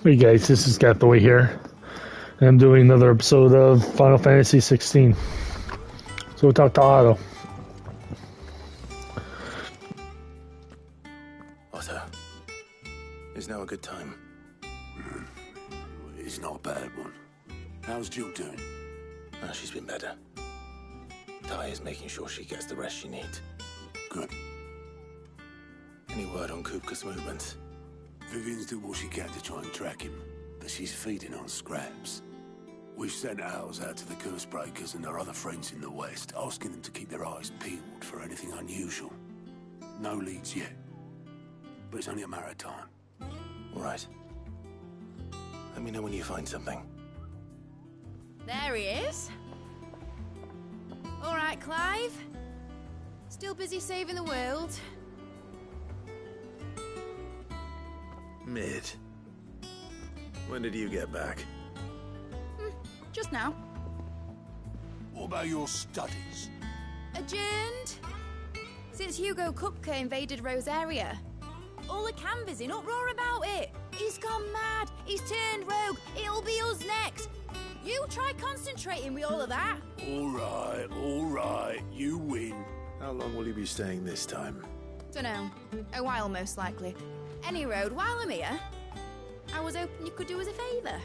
Hey guys, this is Gathaway here, and I'm doing another episode of Final Fantasy XVI. So we'll talk to Otto. Otto, is now a good time? It's not a bad one. How's Jill doing? Oh, she's been better. Ty is making sure she gets the rest she needs. Good. Any word on Kupka's movements? Vivian's doing what she can to try and track him, but she's feeding on scraps. We've sent ours out to the curse breakers and our other friends in the West, asking them to keep their eyes peeled for anything unusual. No leads yet. but it's only a matter of time. All right. Let me know when you find something. There he is. All right, Clive. Still busy saving the world. Mid. When did you get back? Just now. What about your studies? Adjourned. Since Hugo Kupka invaded Rosaria. All the canvas in uproar about it. He's gone mad. He's turned rogue. It'll be us next. You try concentrating with all of that. All right. You win. How long will you be staying this time? Dunno. A while, most likely. Any road, while I'm here, I was hoping you could do us a favour.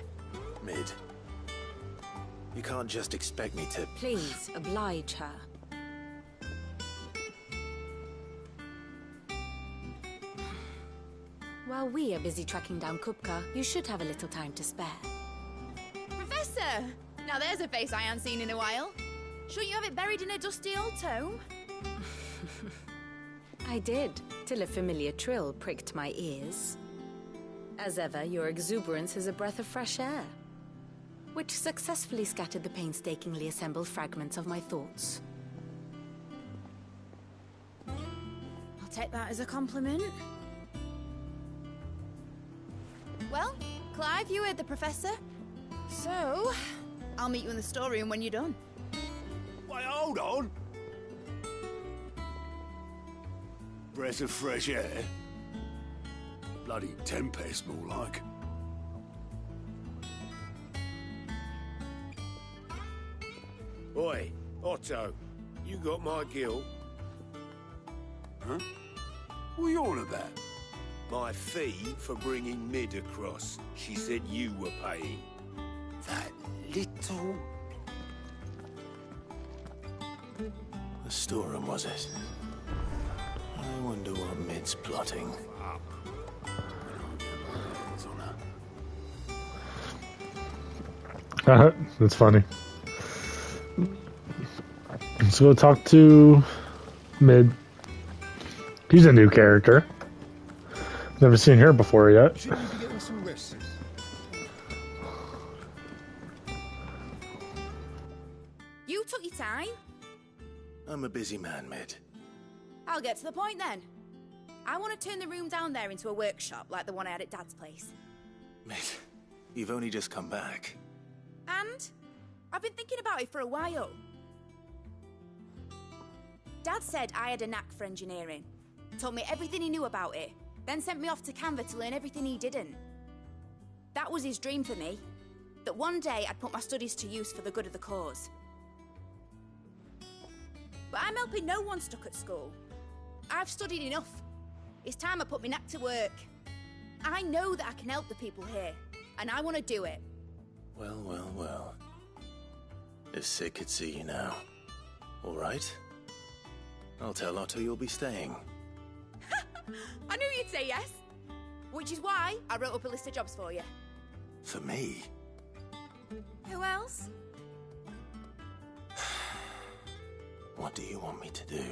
Mid. You can't just expect me to... Please, oblige her. While we are busy tracking down Kupka, you should have a little time to spare. Professor! Now there's a face I haven't seen in a while. Shouldn't you have it buried in a dusty old tome? I did, till a familiar trill pricked my ears. As ever, your exuberance is a breath of fresh air, which successfully scattered the painstakingly assembled fragments of my thoughts. I'll take that as a compliment. Well, Clive, you heard the Professor. So, I'll meet you in the storeroom when you're done. Wait, hold on. Breath of fresh air? Bloody tempest, more like. Oi, Otto, you got my guilt. Huh? What are you on about? My fee for bringing Mid across. She said you were paying. That little... The storeroom, was it? I wonder what Mid's plotting. That's funny. Let's go talk to Mid. She's a new character. Never seen her before yet. Shouldn't you be getting some rest? You took your time. I'm a busy man, Mid. I'll get to the point then. I want to turn the room down there into a workshop like the one I had at Dad's place. Mid, you've only just come back. And I've been thinking about it for a while. Dad said I had a knack for engineering. Told me everything he knew about it. Then sent me off to Canva to learn everything he didn't. That was his dream for me. That one day I'd put my studies to use for the good of the cause. But I'm helping no one stuck at school. I've studied enough. It's time I put my knack to work. I know that I can help the people here, and I want to do it. Well. If Sid could see you now. All right. I'll tell Otto you'll be staying. I knew you'd say yes. Which is why I wrote up a list of jobs for you. For me? Who else? What do you want me to do?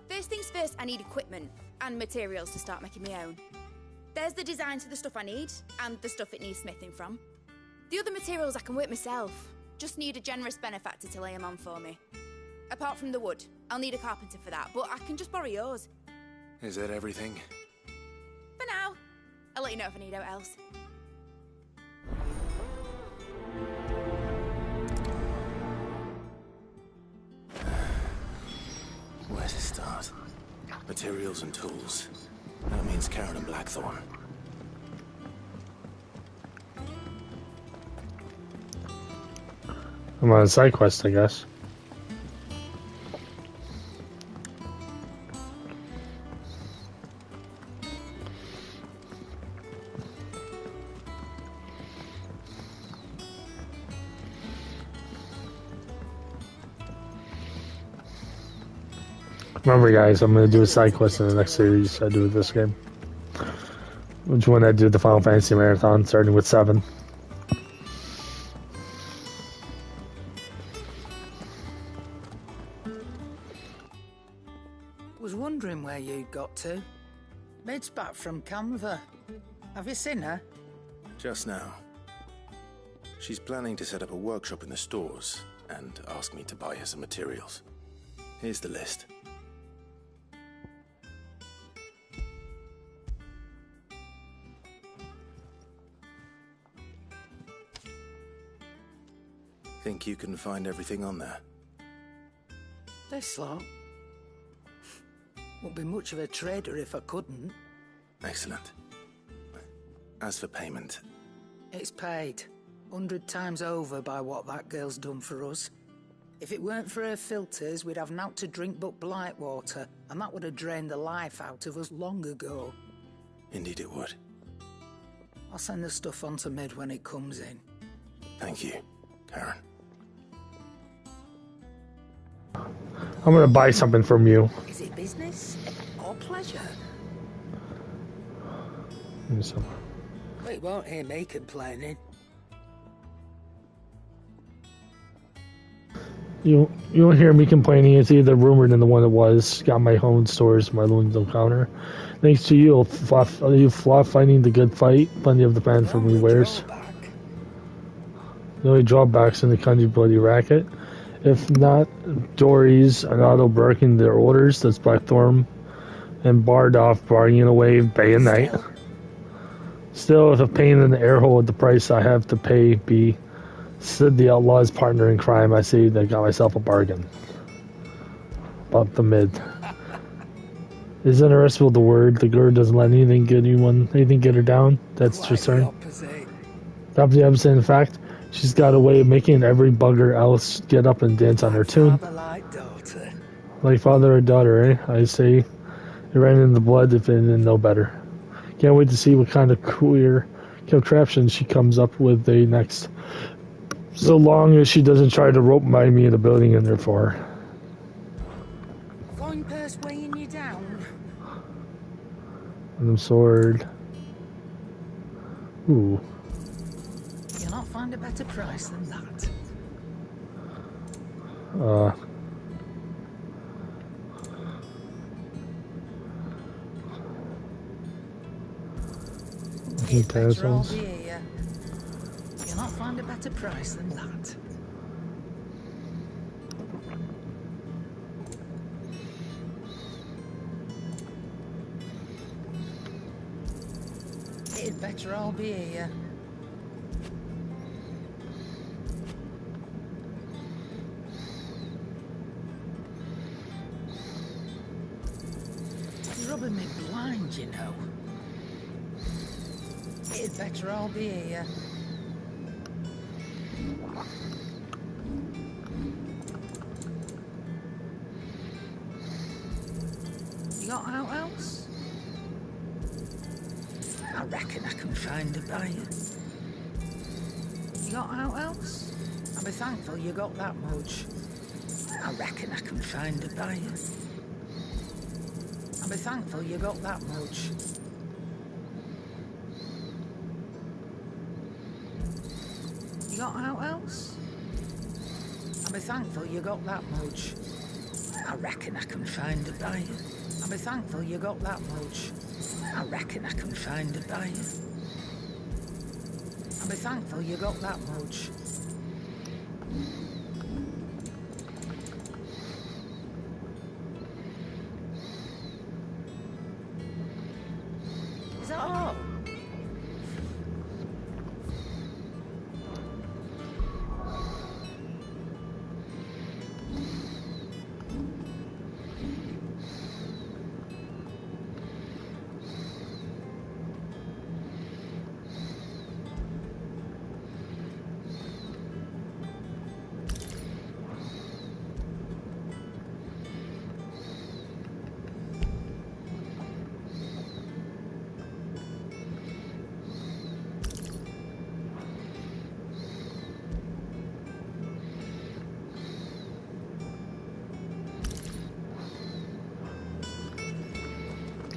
First things first, I need equipment and materials to start making my own. There's the designs for the stuff I need, and the stuff it needs smithing from. The other materials I can work myself. Just need a generous benefactor to lay them on for me. Apart from the wood, I'll need a carpenter for that, but I can just borrow yours. Is that everything? For now. I'll let you know if I need out else. Where to start? Materials and tools. That means Karen and Blackthorn. I'm on a side quest, I guess. Remember, guys, I'm going to do a side quest in the next series I do with this game. Which one I did the Final Fantasy Marathon, starting with 7. Was wondering where you got to. Mid's back from Canva. Have you seen her? Just now. She's planning to set up a workshop in the stores and ask me to buy her some materials. Here's the list. Think you can find everything on there? This lot? Wouldn't be much of a trader if I couldn't. Excellent. As for payment... It's paid. 100 times over by what that girl's done for us. If it weren't for her filters, we'd have naught to drink but blight water, and that would have drained the life out of us long ago. Indeed it would. I'll send the stuff on to Mid when it comes in. Thank you, Karen. I'm gonna buy something from you. Is it business or pleasure? Well, you won't hear me complaining. You won't hear me complaining. It's either rumored than the one it was. Got my own stores, my own counter. Thanks to you, fighting the good fight. Plenty of the band for me wears. The only drawbacks in the country bloody racket. If not, Dory's and Otto barking their orders. That's Blackthorn and Bardoff bargaining away day and night. Still, with a pain in the air hole at the price I have to pay, be Sid the Outlaw's partner in crime, I see that I got myself a bargain. About the Mid. It's interesting with the word. The girl doesn't let anything get her down. That's just her. That's the opposite. In fact, she's got a way of making every bugger else get up and dance on her tune. Like father or daughter, eh? I say it ran in the blood if it didn't know better. Can't wait to see what kind of queer contraption she comes up with next. So long as she doesn't try to rope me in the building in there for her. Coin purse weighing you down. And sword. Ooh. You'll not find a better price than that. Pencils. You'll not find a better price than that. It'd better all be here. You're rubbing me blind, you know. It'd better all be here. You got out else? I reckon I can find a buyer. You got out else? I'll be thankful you got that much. I reckon I can find a buyer. I'll be thankful you got that much. You got out else? I'll be thankful you got that much. I reckon I can find a buyer. I'll be thankful you got that much. I reckon I can find a buyer. I'll be thankful you got that much. Is that all?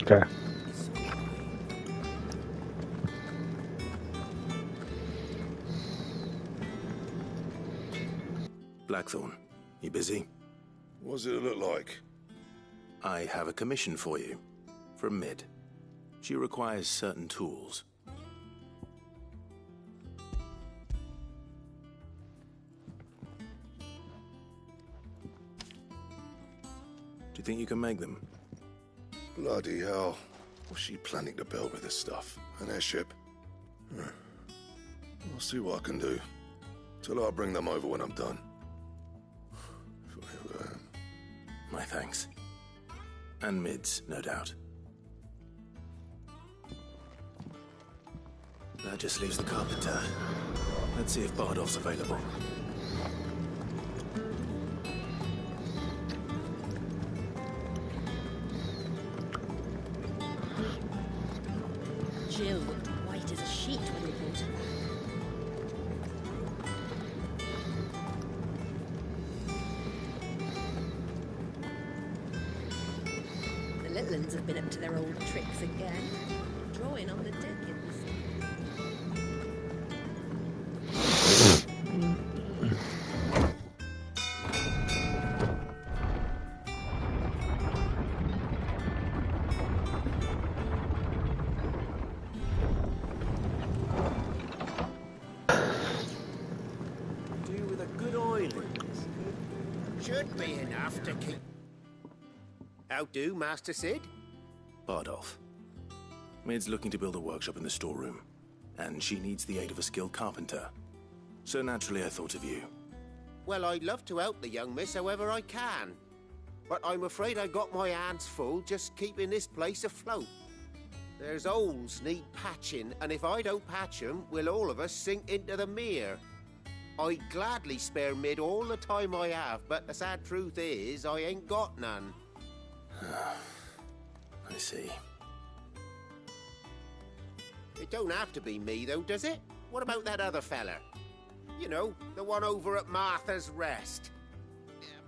Okay. Blackthorn, you busy? What does it look like? I have a commission for you. From Mid. She requires certain tools. Do you think you can make them? Bloody hell. What's she planning to build with this stuff? An airship? I'll see what I can do. Tell her I'll bring them over when I'm done. My thanks. And mids, no doubt. That just leaves the carpenter. Let's see if Bardolph's available. Jill looked white as a sheet when we brought her back. The little uns have been up to their old tricks again. Drawing on the deck in the sun. Do with a good oiling. Should be enough to keep... How do, Master Sid? Bardolph. Mid's looking to build a workshop in the storeroom, and she needs the aid of a skilled carpenter. So naturally I thought of you. Well, I'd love to help the young miss however I can. But I'm afraid I got my hands full just keeping this place afloat. There's holes need patching, and if I don't patch 'em, we'll all of us sink into the mere. I'd gladly spare Mid all the time I have, but the sad truth is, I ain't got none. I see. It don't have to be me, though, does it? What about that other fella? You know, the one over at Martha's Rest.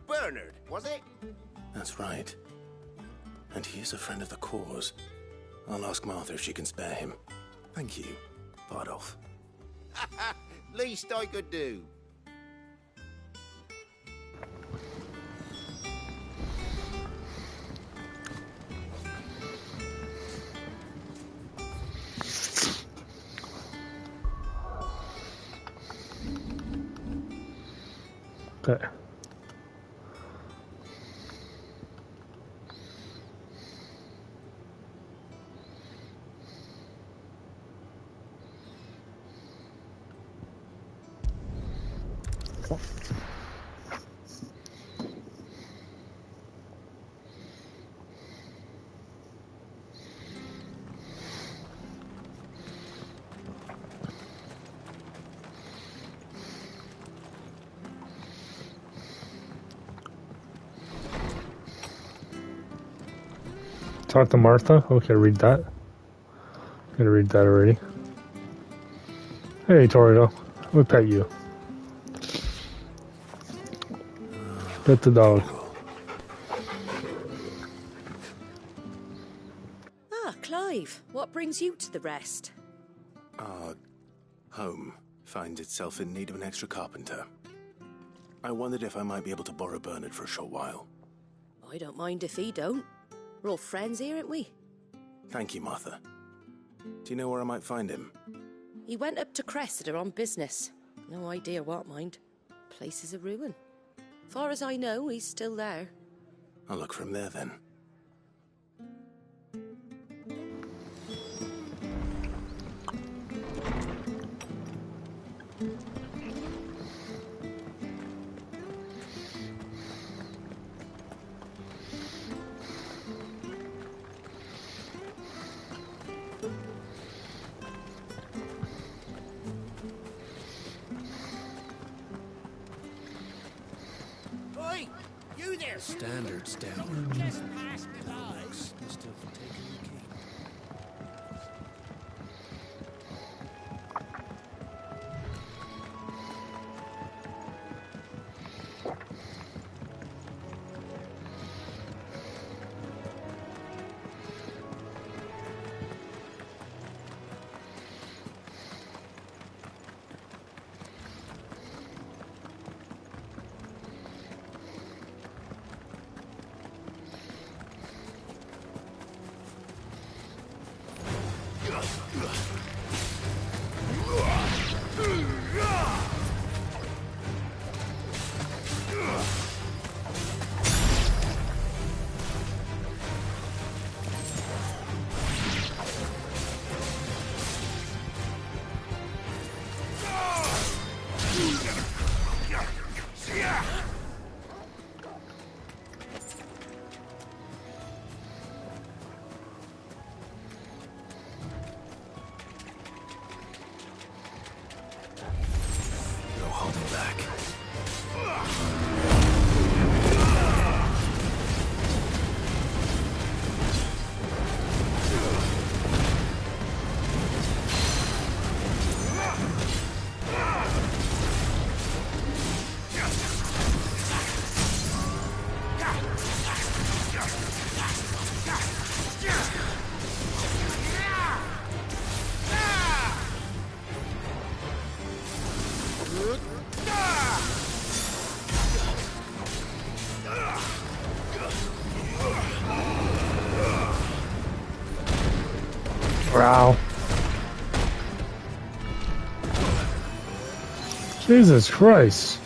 Bernard, was it? That's right. And he is a friend of the cause. I'll ask Martha if she can spare him. Thank you, Bardolph. Least I could do. Okay. Talk to Martha? Okay, read that. I'm gonna read that already. Hey, Torgo. We'll pet you. Pet the dog. Ah, Clive, what brings you to the Rest? Our home finds itself in need of an extra carpenter. I wondered if I might be able to borrow Bernard for a short while. I don't mind if he don't. We're all friends here, aren't we? Thank you, Martha. Do you know where I might find him? He went up to Cressida on business. No idea what, mind. Place is a ruin. Far as I know, he's still there. I'll look for him there then. Oi! You there! Standards down. Just past the lights. Still for taking the key. Wow. Jesus Christ.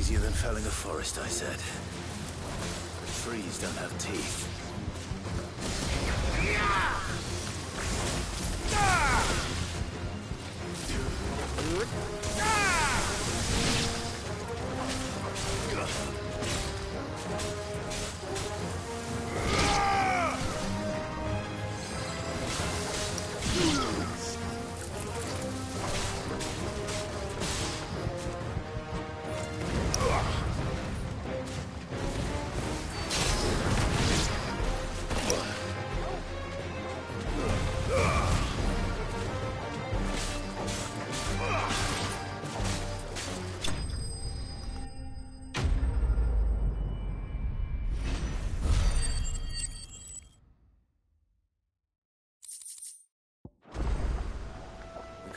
easier than felling a forest, I said. But trees don't have teeth.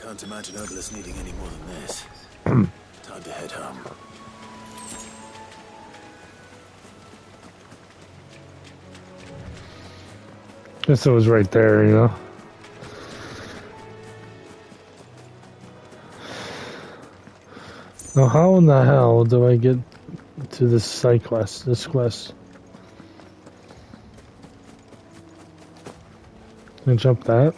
Can't imagine Obelisk needing any more than this. Time to head home. Guess it was right there, you know. Now, how in the hell do I get to this side quest? This quest? Can I jump that?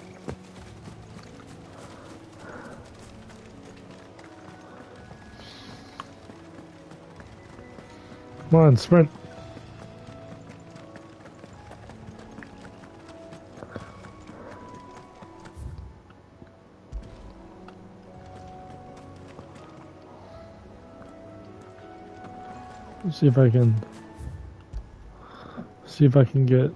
Come on, sprint. Let's see if I can get.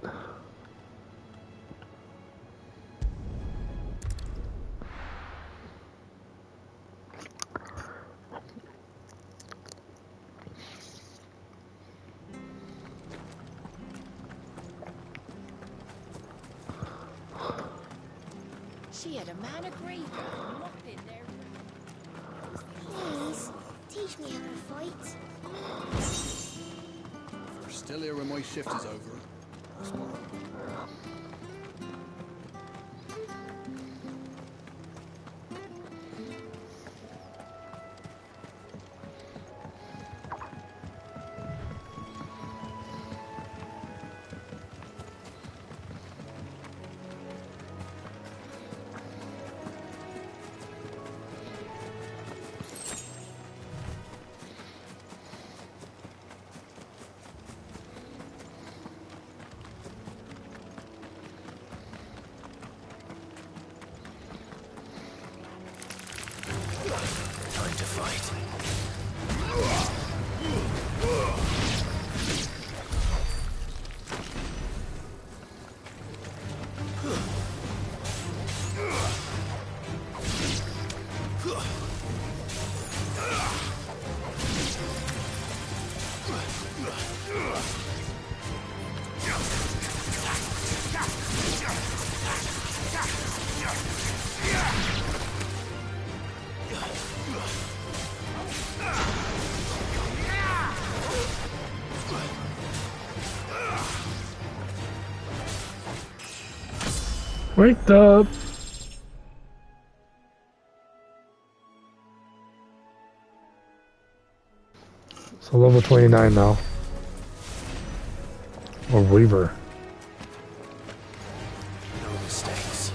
She had a man a graver mopping there. Please, teach me how to fight. If you're still here when my shift is over, tomorrow. Time to fight. Wake up! So level 29 now. Or Weaver. No mistakes.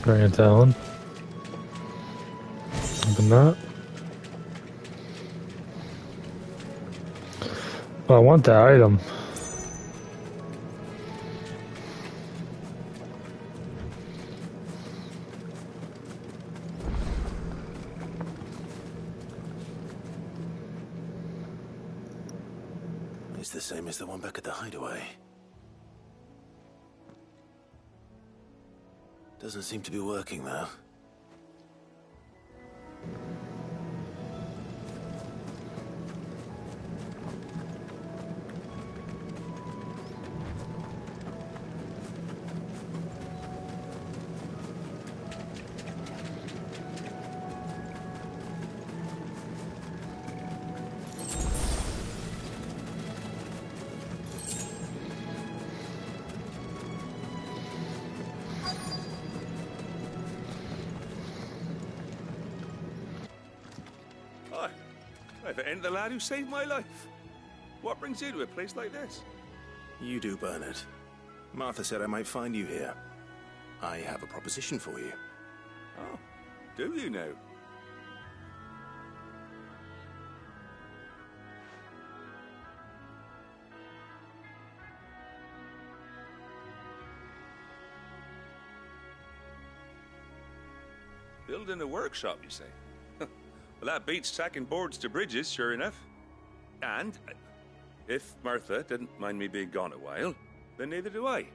Bring it down. Open that. But I want that item. It's the same as the one back at the hideaway. Doesn't seem to be working, though. And the lad who saved my life. What brings you to a place like this? You do, Bernard. Martha said I might find you here. I have a proposition for you. Oh, do you now? Building a workshop, you say? Well, that beats tacking boards to bridges, sure enough. And if Martha didn't mind me being gone a while, then neither do I.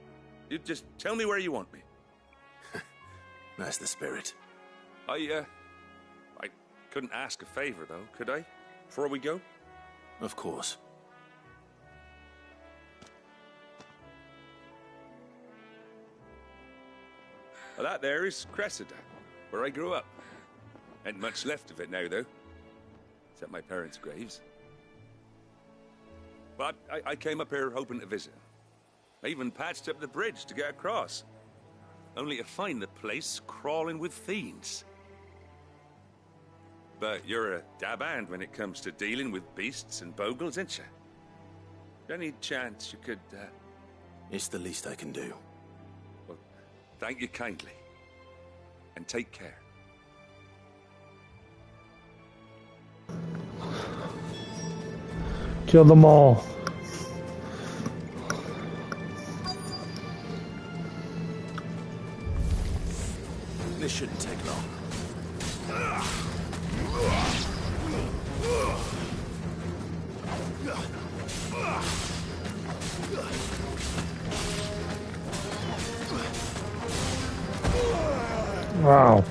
You just tell me where you want me. That's the spirit. I couldn't ask a favor, though, could I? Before we go? Of course. Well, that there is Cressida, where I grew up. Ain't much left of it now, though. Except my parents' graves. But I came up here hoping to visit. I even patched up the bridge to get across. Only to find the place crawling with fiends. But you're a dab hand when it comes to dealing with beasts and bogles, ain't you? Any chance you could, It's the least I can do. Well, thank you kindly. And take care. Kill them all. This shouldn't take long. Wow.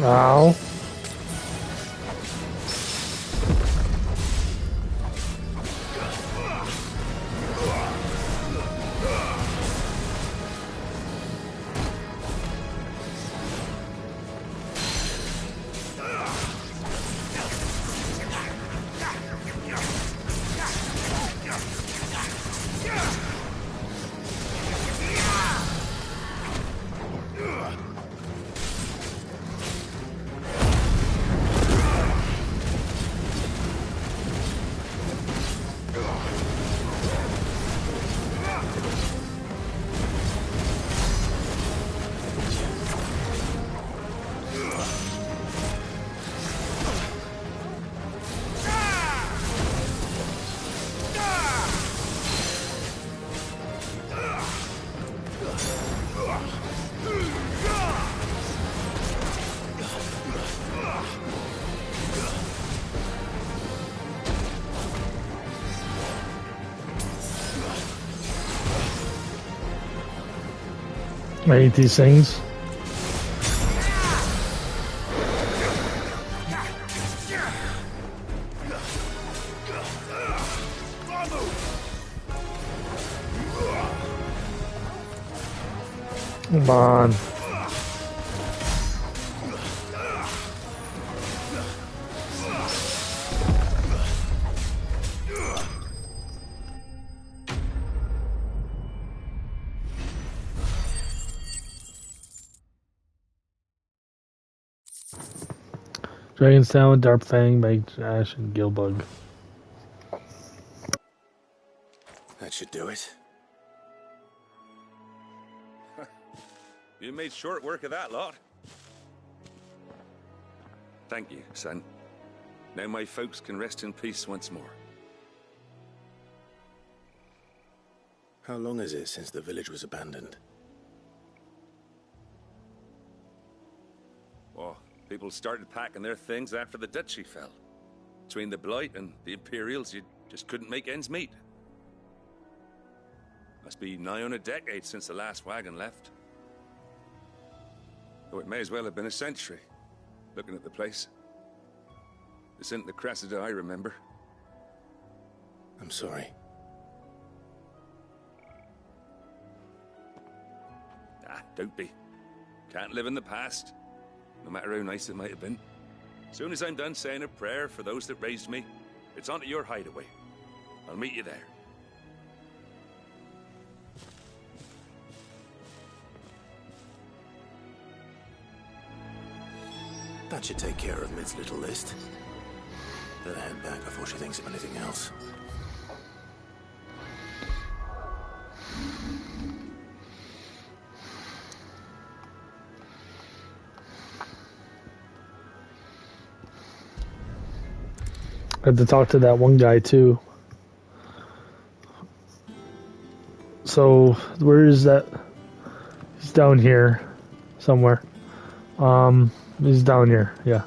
Ow. I hate these things. Come on. Dragon's Talon, Dark Fang, Mag Ash, and Gilbug. That should do it. You made short work of that lot. Thank you, son. Now my folks can rest in peace once more. How long is it since the village was abandoned? Oh, people started packing their things after the duchy fell. Between the Blight and the Imperials, you just couldn't make ends meet. Must be nigh on a decade since the last wagon left. Though it may as well have been a century, looking at the place. This isn't the Cressida I remember. I'm sorry. Ah, don't be. Can't live in the past, no matter how nice it might have been. As soon as I'm done saying a prayer for those that raised me, it's on to your hideaway. I'll meet you there. That should take care of Mid's little list. Better head back before she thinks of anything else. I had to talk to that one guy too. So where is that? He's down here somewhere. He's down here, yeah.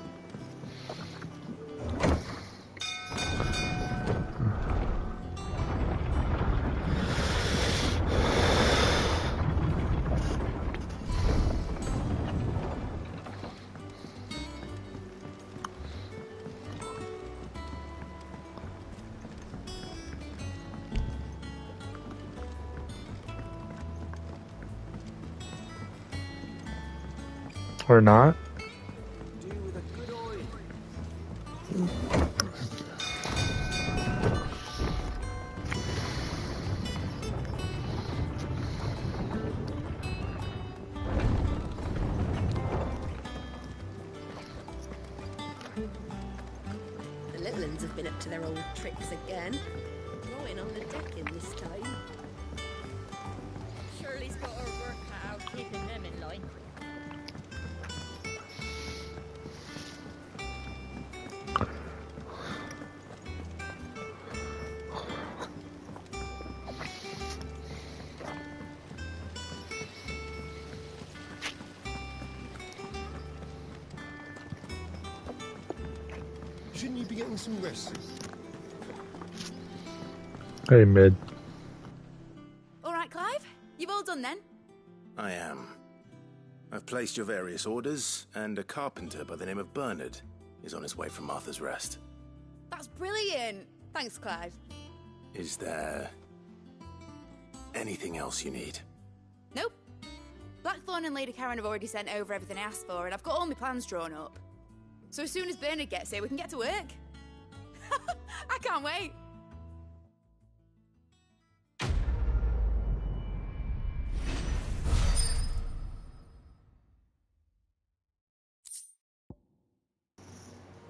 Or not. The little ones have been up to their old tricks again. Drawing on the decking this time. Shirley's got her work cut out keeping them in line. Shouldn't you be getting some rest? Hey, Mid. All right, Clive? You've all done then? I am. I've placed your various orders, and a carpenter by the name of Bernard is on his way from Martha's Rest. That's brilliant. Thanks, Clive. Is there anything else you need? Nope. Blackthorn and Lady Karen have already sent over everything I asked for, and I've got all my plans drawn up. So as soon as Bernard gets here, we can get to work. I can't wait.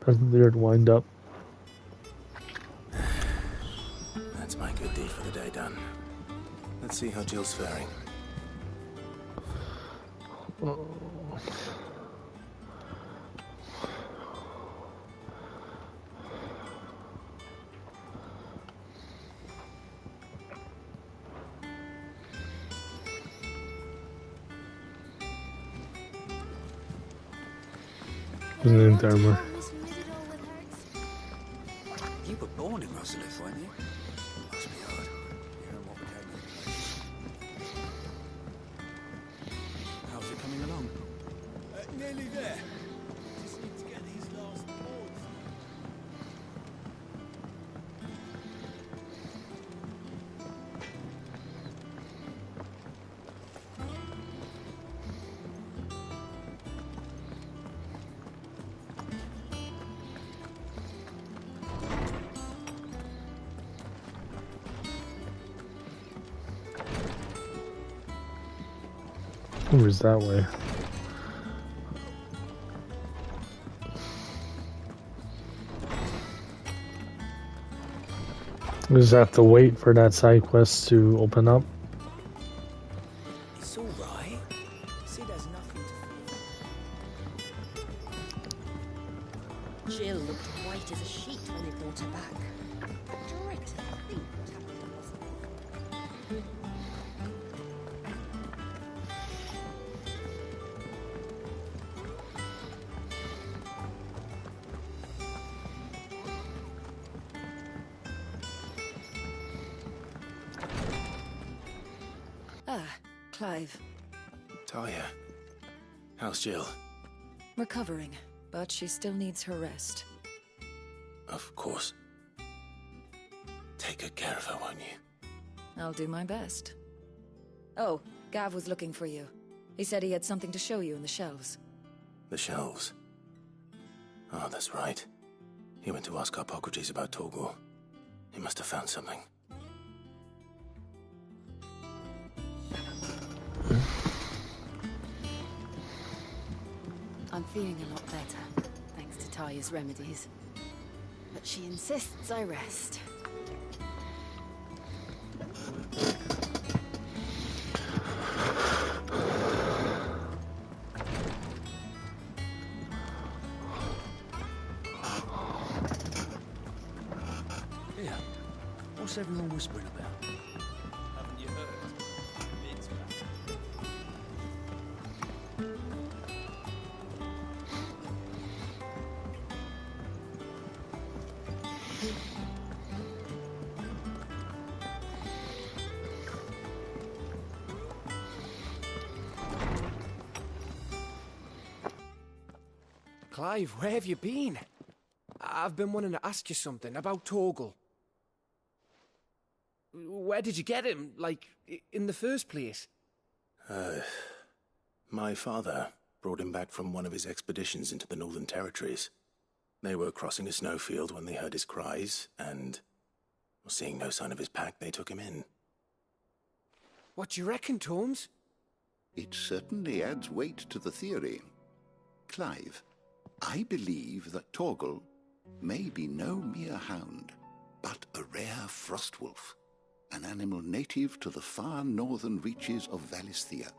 Present there to wind up. That's my good deed for the day done. Let's see how Jill's faring. Oh. In armor. You were born in Rosalith, weren't you? Must be hard. Hearing what became of the place. nearly there. Just need to get these last boards. Where's that way? We just have to wait for that side quest to open up. It's all right. See, there's nothing to fear. Jill looked white as a sheet when they brought her back. I dread to think what happened to Elizabeth. Ah, Clive. Talia, how's Jill? Recovering, but she still needs her rest. Of course. Take good care of her, won't you? I'll do my best. Oh, Gav was looking for you. He said he had something to show you in the shelves. The shelves. Oh, that's right. He went to ask Harpocrates about Torgal. He must have found something. I'm feeling a lot better, thanks to Talia's remedies. But she insists I rest. Here, what's everyone whispering about? Haven't you heard? It's back. Clive, where have you been? I've been wanting to ask you something about Torgal. Where did you get him, like, in the first place? My father brought him back from one of his expeditions into the Northern Territories. They were crossing a snowfield when they heard his cries, and seeing no sign of his pack, they took him in. What do you reckon, Tomes? It certainly adds weight to the theory. Clive, I believe that Torgal may be no mere hound, but a rare frostwolf, an animal native to the far northern reaches of Valisthea.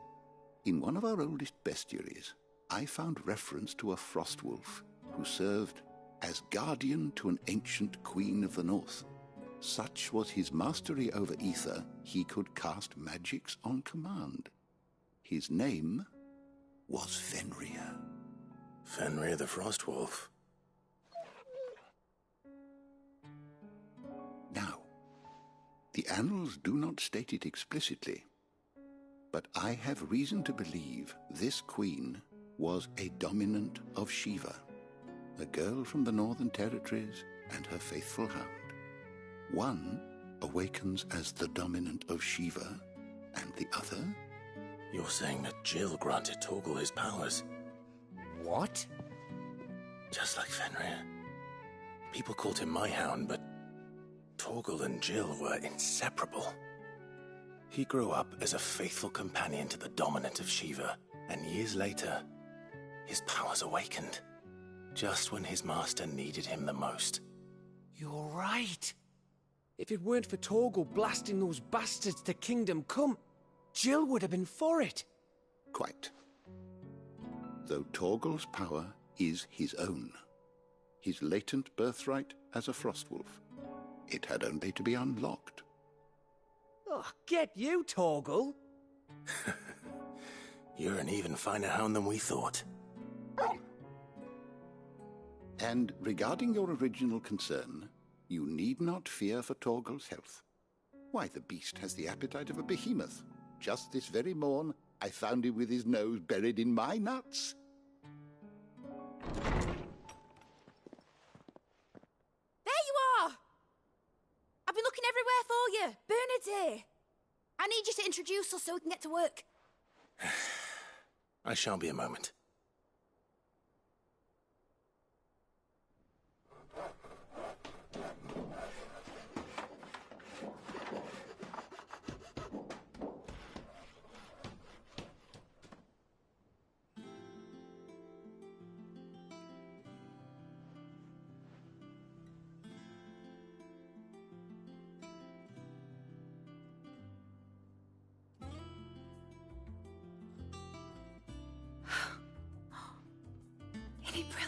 In one of our oldest bestiaries, I found reference to a frostwolf who served as guardian to an ancient queen of the north. Such was his mastery over ether, he could cast magics on command. His name was Fenrir. Fenrir the Frostwolf. Now, the annals do not state it explicitly, but I have reason to believe this queen was a dominant of Shiva, a girl from the Northern Territories and her faithful hound. One awakens as the dominant of Shiva, and the other... You're saying that Jill granted Torgal his powers? What? Just like Fenrir. People called him my hound, but Torgal and Jill were inseparable. He grew up as a faithful companion to the dominant of Shiva, and years later, his powers awakened, just when his master needed him the most. You're right. If it weren't for Torgal blasting those bastards to Kingdom Come, Jill would have been for it. Quite. Though Torgal's power is his own, his latent birthright as a Frostwolf, it had only to be unlocked. Oh, get you, Torgal! You're an even finer hound than we thought. And regarding your original concern, you need not fear for Torgal's health. Why, the beast has the appetite of a behemoth. Just this very morn, I found him with his nose buried in my nuts. there for you. Bernard's here. I need you to introduce us so we can get to work. I shan't be a moment.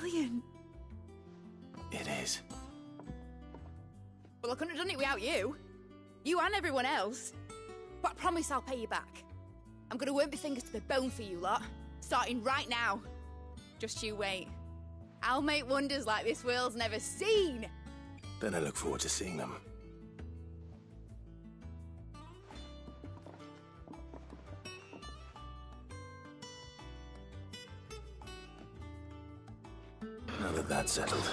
Brilliant. It is. Well, I couldn't have done it without you. You and everyone else. But I promise I'll pay you back. I'm gonna work my fingers to the bone for you lot, starting right now. Just you wait. I'll make wonders like this world's never seen. Then I look forward to seeing them. Now that that's settled,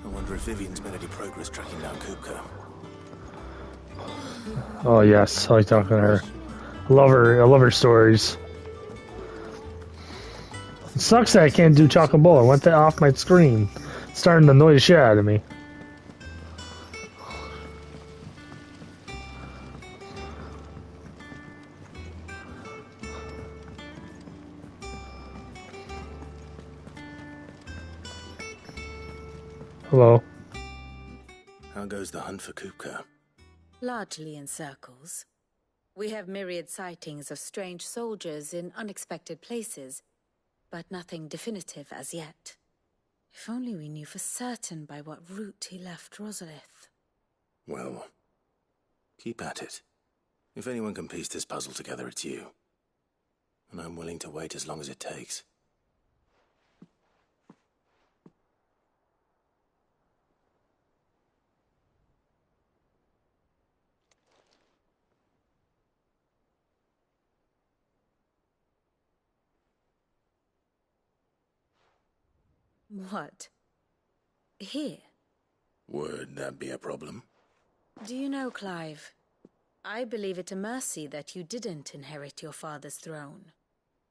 I wonder if Vivian's made any progress tracking down Kupka. Oh yes, I like talking to her. I love her. I love her stories. It sucks that I can't do Chocobo. I want that off my screen. It's starting to annoy the shit out of me. Hello. How goes the hunt for Kupka? Largely in circles. We have myriad sightings of strange soldiers in unexpected places, but nothing definitive as yet. If only we knew for certain by what route he left Rosalith. Well, keep at it. If anyone can piece this puzzle together, it's you. And I'm willing to wait as long as it takes. What? Here? Would that be a problem? Do you know, Clive? I believe it a mercy that you didn't inherit your father's throne.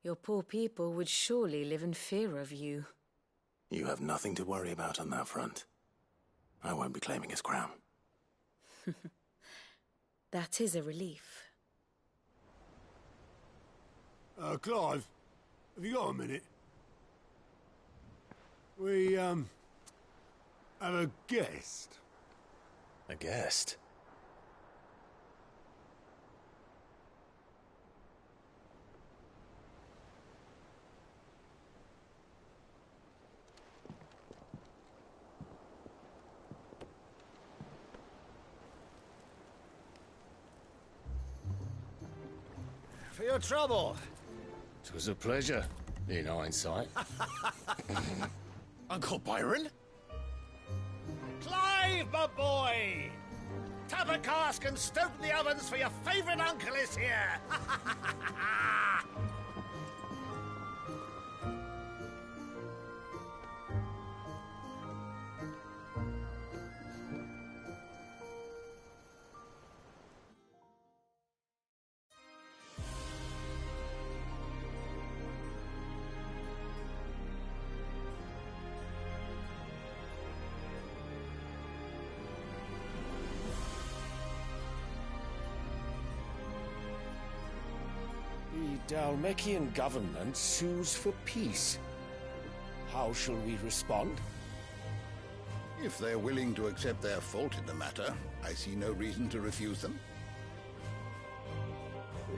Your poor people would surely live in fear of you. You have nothing to worry about on that front. I won't be claiming his crown. That is a relief. Clive, have you got a minute? We, have a guest. A guest? For your trouble. It was a pleasure, in hindsight. Uncle Byron? Clive, my boy! Tap a cask and stoke the ovens for your favourite uncle is here! The Dalmekian government sues for peace. How shall we respond? If they're willing to accept their fault in the matter, I see no reason to refuse them.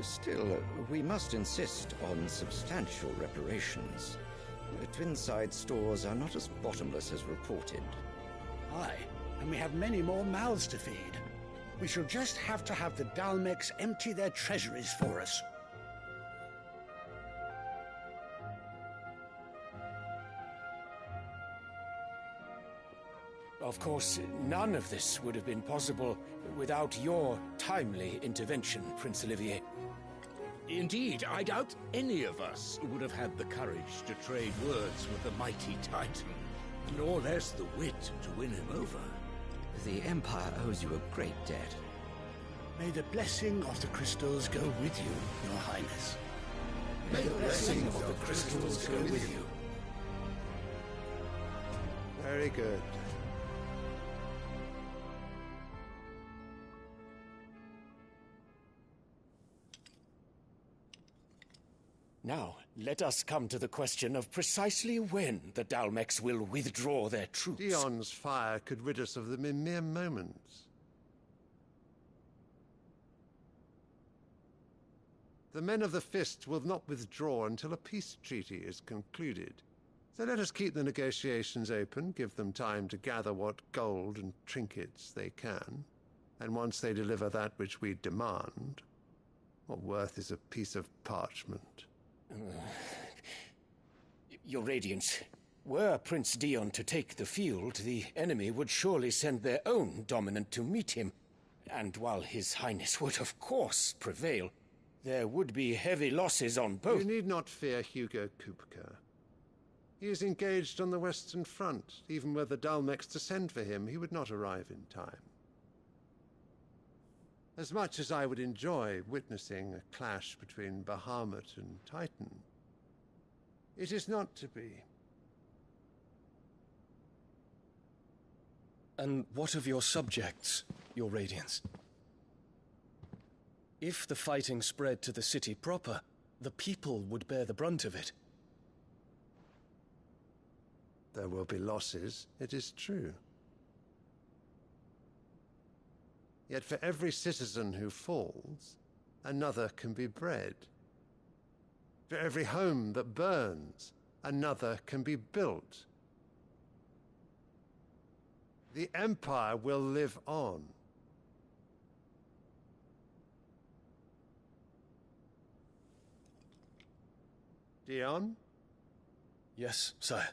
Still, we must insist on substantial reparations. Twinside stores are not as bottomless as reported. Aye, and we have many more mouths to feed. We shall just have to have the Dalmeks empty their treasuries for us. Of course, none of this would have been possible without your timely intervention, Prince Olivier. Indeed, I doubt any of us would have had the courage to trade words with the mighty Titan, nor less the wit to win him over. The Empire owes you a great debt. May the blessing of the crystals go with you, Your Highness. May the blessing of the crystals go with you. Very good. Now, let us come to the question of precisely when the Dalmex will withdraw their troops. Dion's fire could rid us of them in mere moments. The men of the Fist will not withdraw until a peace treaty is concluded. So let us keep the negotiations open, give them time to gather what gold and trinkets they can, and once they deliver that which we demand, what worth is a piece of parchment? Your Radiance, were Prince Dion to take the field, the enemy would surely send their own dominant to meet him. And while His Highness would of course prevail, there would be heavy losses on both. You need not fear Hugo Kupka. He is engaged on the Western Front. Even were the Dalmex to send for him, he would not arrive in time. As much as I would enjoy witnessing a clash between Bahamut and Titan, it is not to be. And what of your subjects, Your Radiance? If the fighting spread to the city proper, the people would bear the brunt of it. There will be losses, it is true. Yet for every citizen who falls, another can be bred. For every home that burns, another can be built. The Empire will live on. Dion? Yes, sire.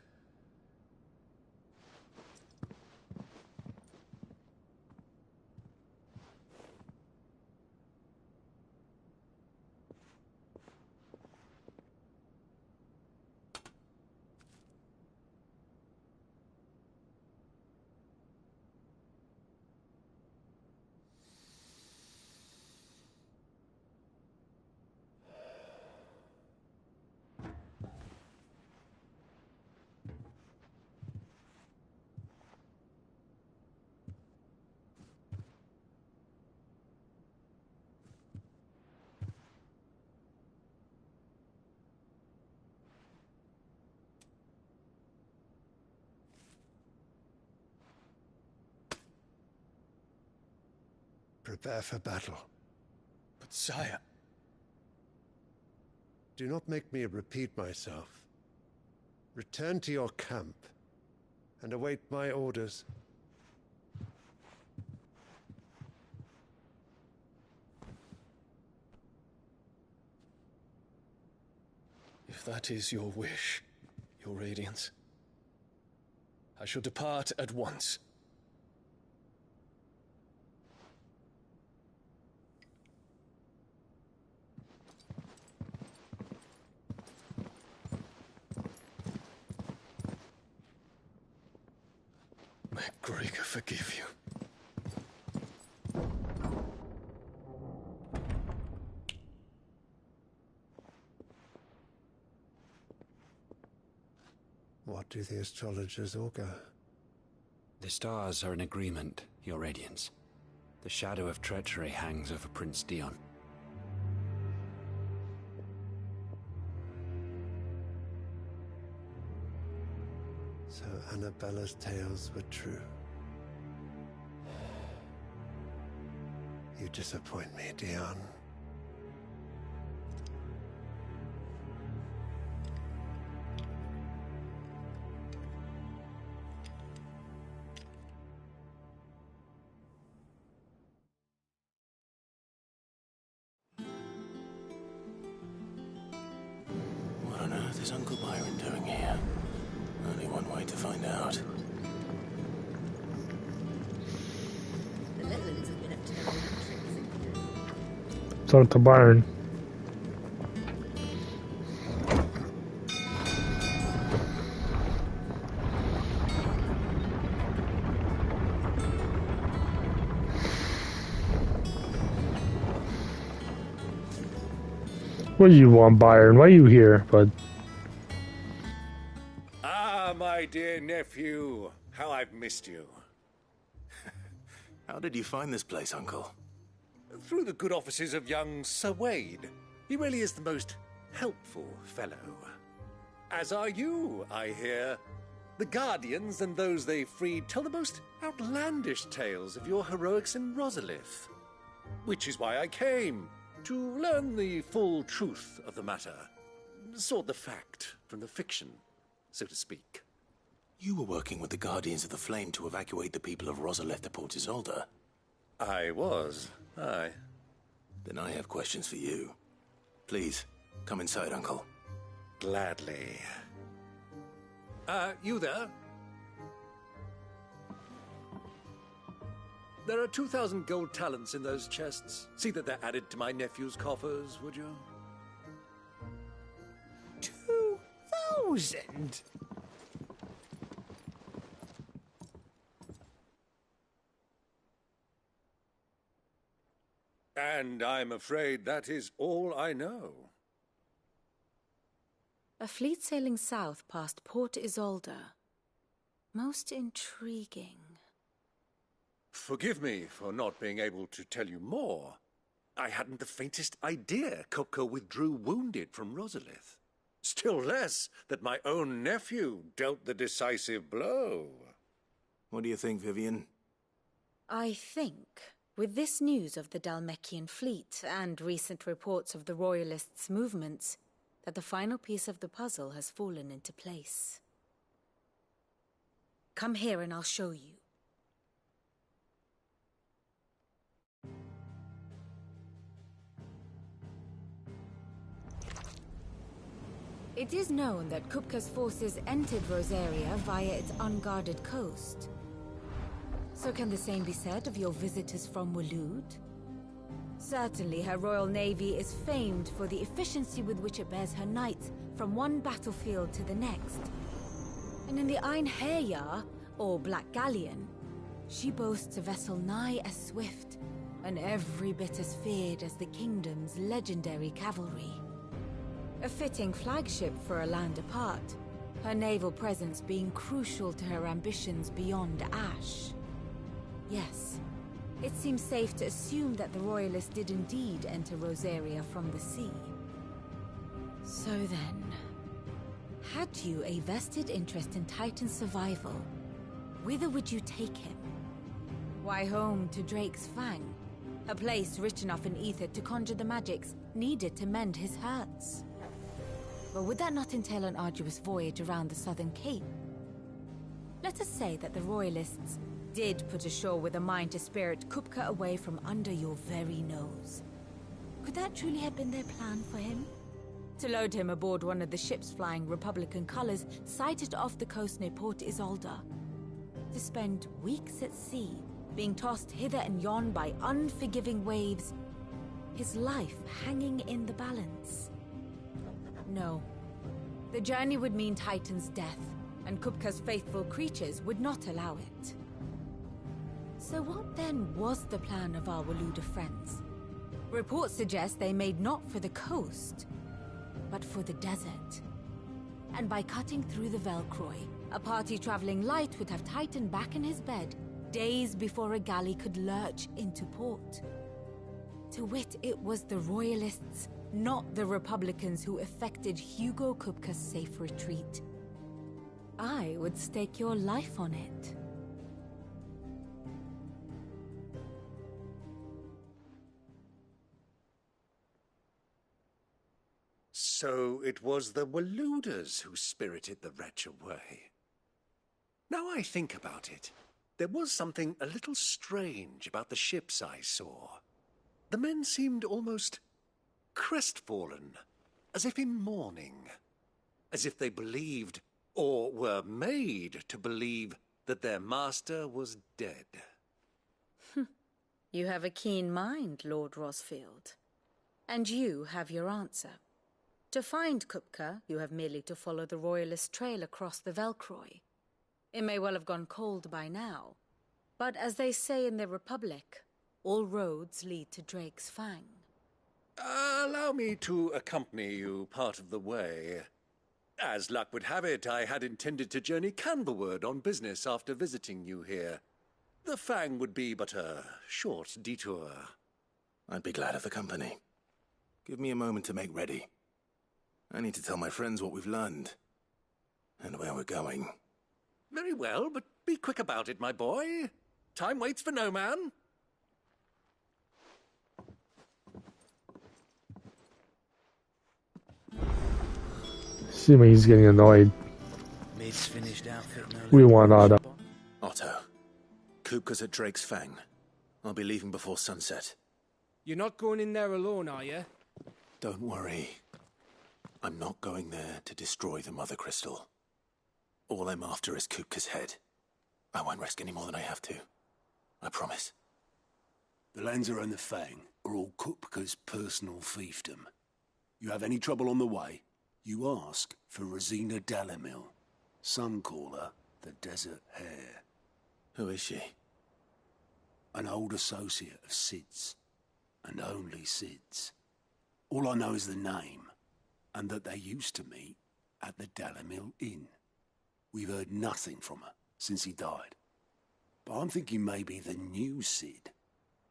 Prepare for battle. But sire... Do not make me repeat myself. Return to your camp and await my orders. If that is your wish, Your Radiance, I shall depart at once. May Gregor forgive you. What do the astrologers augur? The stars are in agreement, Your Radiance. The shadow of treachery hangs over Prince Dion. So Annabella's tales were true. You disappoint me, Dion. What on earth is Uncle Byron doing here? Only one way to find out. The little ones have been up to their old tricks. It's Uncle Byron. What do you want, Byron? Why are you here, bud? Ah, my dear nephew. How I've missed you. How did you find this place, Uncle? Through the good offices of young Sir Wade. He really is the most helpful fellow. As are you, I hear. The Guardians and those they freed tell the most outlandish tales of your heroics in Rosalith. Which is why I came, to learn the full truth of the matter. Sort the fact from the fiction, so to speak. You were working with the Guardians of the Flame to evacuate the people of Rosalith to Port Isolde. I was, aye. Then I have questions for you. Please, come inside, Uncle. Gladly. You there? There are 2,000 gold talents in those chests. See that they're added to my nephew's coffers, would you? 2,000? And I'm afraid that is all I know. A fleet sailing south past Port Isolde. Most intriguing. Forgive me for not being able to tell you more. I hadn't the faintest idea Kupka withdrew wounded from Rosalith. Still less that my own nephew dealt the decisive blow. What do you think, Vivian? I think, with this news of the Dhalmekian fleet and recent reports of the Royalists' movements, that the final piece of the puzzle has fallen into place. Come here and I'll show you. It is known that Kupka's forces entered Rosaria via its unguarded coast. So can the same be said of your visitors from Waloed? Certainly her Royal Navy is famed for the efficiency with which it bears her knights from one battlefield to the next. And in the Einherjar, or Black Galleon, she boasts a vessel nigh as swift and every bit as feared as the kingdom's legendary cavalry. A fitting flagship for a land apart, her naval presence being crucial to her ambitions beyond Ash. Yes, it seems safe to assume that the Royalists did indeed enter Rosaria from the sea. So then, had you a vested interest in Titan's survival, whither would you take him? Why, home to Drake's Fang, a place rich enough in ether to conjure the magics needed to mend his hurts. But would that not entail an arduous voyage around the southern cape? Let us say that the Royalists did put ashore with a mind to spirit Kupka away from under your very nose. Could that truly have been their plan for him? To load him aboard one of the ships flying Republican colors sighted off the coast near Port Isolde. To spend weeks at sea, being tossed hither and yon by unforgiving waves, his life hanging in the balance. No. The journey would mean Titan's death, and Kupka's faithful creatures would not allow it. So what then was the plan of our Waluda friends? Reports suggest they made not for the coast, but for the desert. And by cutting through the Velcroy, a party traveling light would have Titan back in his bed days before a galley could lurch into port. To wit, it was the Royalists, not the Republicans, who effected Hugo Kupka's safe retreat. I would stake your life on it. So it was the Waludas who spirited the wretch away. Now I think about it, there was something a little strange about the ships I saw. The men seemed almost crestfallen, as if in mourning, as if they believed, or were made to believe, that their master was dead. You have a keen mind, Lord Rosfield. And you have your answer. To find Kupka, you have merely to follow the Royalist trail across the Velcroy. It may well have gone cold by now, but as they say in the Republic, all roads lead to Drake's Fang. Allow me to accompany you part of the way. As luck would have it, I had intended to journey Canberward on business after visiting you here. The Fang would be but a short detour. I'd be glad of the company. Give me a moment to make ready. I need to tell my friends what we've learned. And where we're going. Very well, but be quick about it, my boy. Time waits for no man. See me, he's getting annoyed. Mate's finished outfitting her. We want Otto. Otto. Kupka's at Drake's Fang. I'll be leaving before sunset. You're not going in there alone, are you? Don't worry. I'm not going there to destroy the Mother Crystal. All I'm after is Kupka's head. I won't risk any more than I have to. I promise. The Lancer and the Fang are all Kupka's personal fiefdom. You have any trouble on the way, you ask for Rosina Dalamil. Some call her the Desert Hare. Who is she? An old associate of Sid's. And only Sid's. All I know is the name, and that they used to meet at the Dalamil Inn. We've heard nothing from her since he died. But I'm thinking maybe the new Sid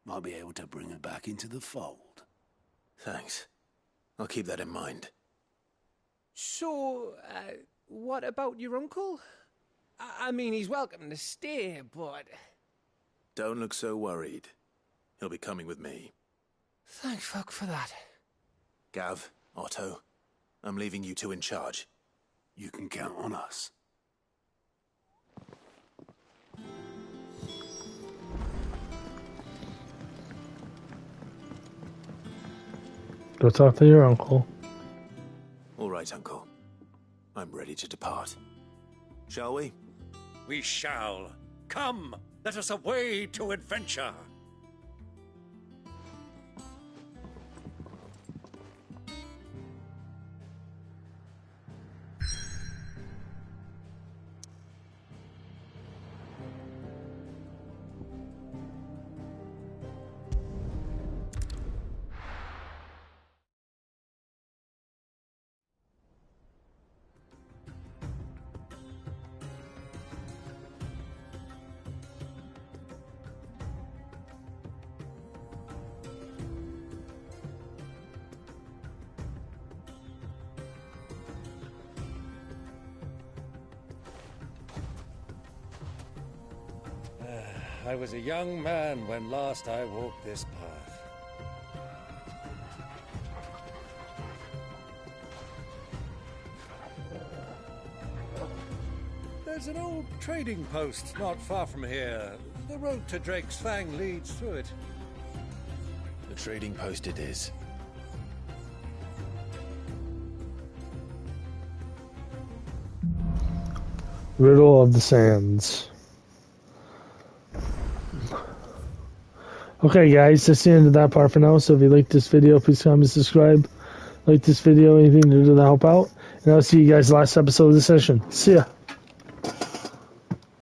might be able to bring her back into the fold. Thanks. I'll keep that in mind. So, what about your uncle? I mean, he's welcome to stay, but... Don't look so worried. He'll be coming with me. Thank fuck for that. Gav, Otto, I'm leaving you two in charge. You can count on us. Go talk to your uncle. All right, Uncle. I'm ready to depart. Shall we? We shall. Come, let us away to adventure. I was a young man when last I walked this path. There's an old trading post not far from here. The road to Drake's Fang leads through it. The trading post it is. Riddle of the Sands. Okay guys, that's the end of that part for now. So if you like this video, please comment, subscribe. Like this video, anything to do to help out. And I'll see you guys last episode of the session. See ya.